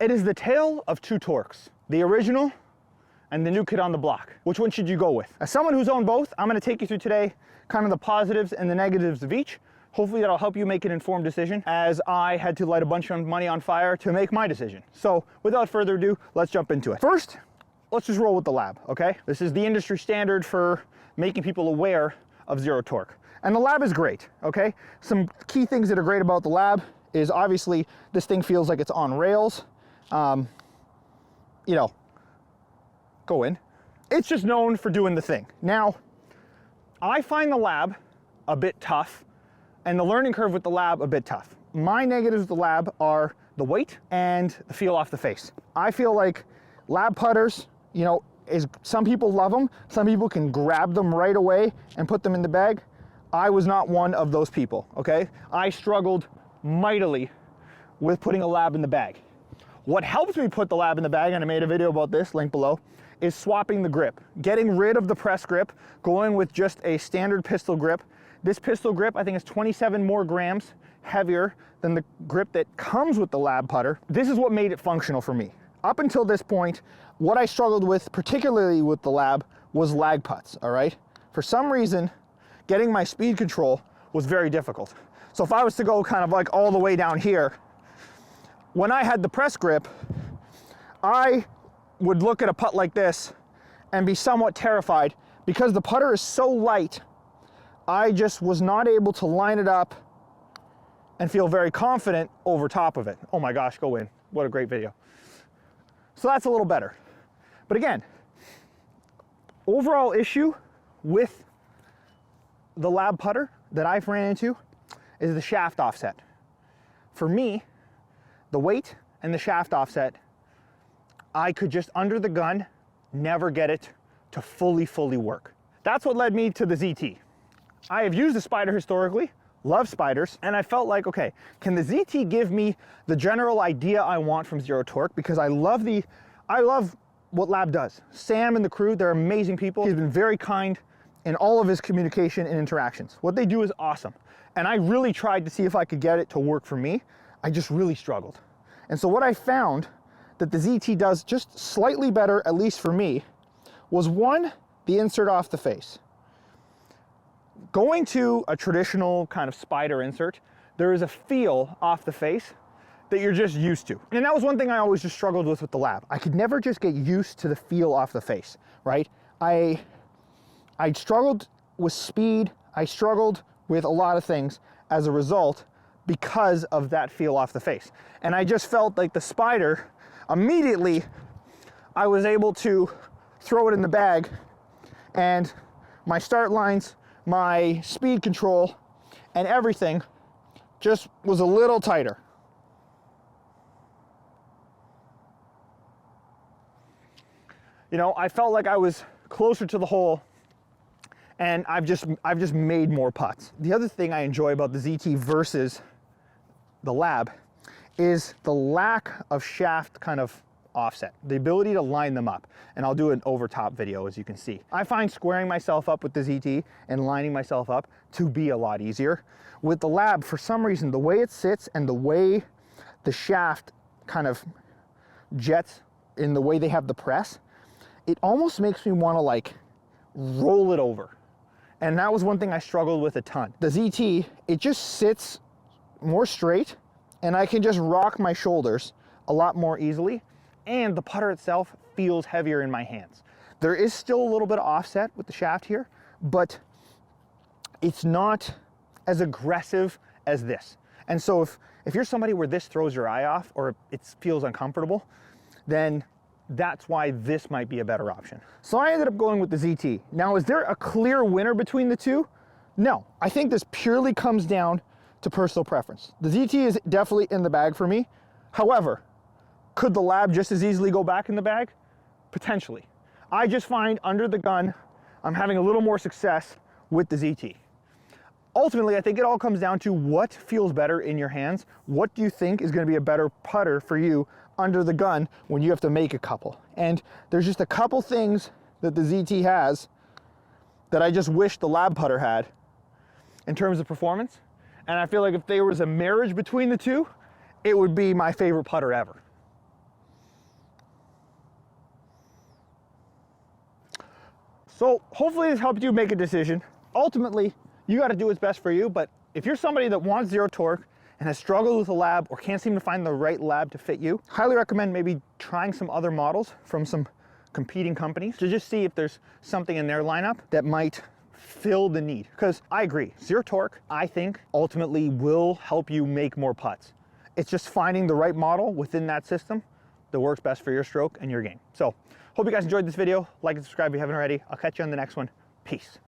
It is the tale of two torques, the original and the new kid on the block. Which one should you go with? As someone who's owned both, I'm gonna take you through today kind of the positives and the negatives of each. Hopefully that'll help you make an informed decision, as I had to light a bunch of money on fire to make my decision. So without further ado, let's jump into it. First, let's just roll with the lab, okay? This is the industry standard for making people aware of zero torque. And the lab is great, okay? Some key things that are great about the lab is obviously this thing feels like it's on rails. You know, go in. It's just known for doing the thing. Now, I find the lab a bit tough and the learning curve with the lab a bit tough. My negatives with the lab are the weight and the feel off the face. I feel like lab putters, you know, some people love them. Some people can grab them right away and put them in the bag. I was not one of those people, okay? I struggled mightily with putting a lab in the bag. What helps me put the lab in the bag, and I made a video about this, link below, is swapping the grip. Getting rid of the press grip, going with just a standard pistol grip. This pistol grip, I think, is 27 more grams heavier than the grip that comes with the lab putter. This is what made it functional for me. Up until this point, what I struggled with, particularly with the lab, was lag putts, all right? For some reason, getting my speed control was very difficult. So if I was to go kind of like all the way down here, when I had the press grip, I would look at a putt like this and be somewhat terrified because the putter is so light. I just was not able to line it up and feel very confident over top of it. Oh my gosh, go in. What a great video. So that's a little better. But again, overall issue with the lab putter that I've ran into is the shaft offset. For me, the weight and the shaft offset, I could just under the gun never get it to fully work. That's what led me to the ZT. I have used the Spider historically, love Spiders, and I felt like, okay, can the ZT give me the general idea I want from zero torque? Because I love what Lab does. Sam and the crew, they're amazing people. He's been very kind in all of his communication and interactions. What they do is awesome. And I really tried to see if I could get it to work for me. I just really struggled. And so what I found that the ZT does just slightly better, at least for me, was one, the insert off the face. Going to a traditional kind of Spider insert, there is a feel off the face that you're just used to. And that was one thing I always just struggled with the lab. I could never just get used to the feel off the face, right? I struggled with speed. I struggled with a lot of things as a result because of that feel off the face. And I just felt like the Spider, immediately I was able to throw it in the bag and my start lines, my speed control, and everything just was a little tighter. You know, I felt like I was closer to the hole and I've just made more putts. The other thing I enjoy about the ZT versus the lab is the lack of shaft kind of offset, the ability to line them up. And I'll do an over top video, as you can see. I find squaring myself up with the ZT and lining myself up to be a lot easier. With the lab, for some reason, the way it sits and the way the shaft kind of jets in the way they have the press, it almost makes me want to like roll it over. And that was one thing I struggled with a ton. The ZT, it just sits more straight and I can just rock my shoulders a lot more easily. And the putter itself feels heavier in my hands. There is still a little bit of offset with the shaft here, but it's not as aggressive as this. And so if you're somebody where this throws your eye off or it feels uncomfortable, then that's why this might be a better option. So I ended up going with the ZT. Now, is there a clear winner between the two? No, I think this purely comes down to personal preference. The ZT is definitely in the bag for me. However, could the lab just as easily go back in the bag? Potentially. I just find under the gun, I'm having a little more success with the ZT. Ultimately, I think it all comes down to what feels better in your hands. What do you think is going to be a better putter for you under the gun when you have to make a couple? And there's just a couple things that the ZT has that I just wish the lab putter had in terms of performance. And I feel like if there was a marriage between the two, it would be my favorite putter ever. So hopefully this helped you make a decision. Ultimately, you got to do what's best for you, but if you're somebody that wants zero torque and has struggled with a lab or can't seem to find the right lab to fit you, highly recommend maybe trying some other models from some competing companies to just see if there's something in their lineup that might fill the need. Because I agree, zero torque, I think, ultimately will help you make more putts. It's just finding the right model within that system that works best for your stroke and your game. So, hope you guys enjoyed this video. Like and subscribe if you haven't already. I'll catch you on the next one. Peace.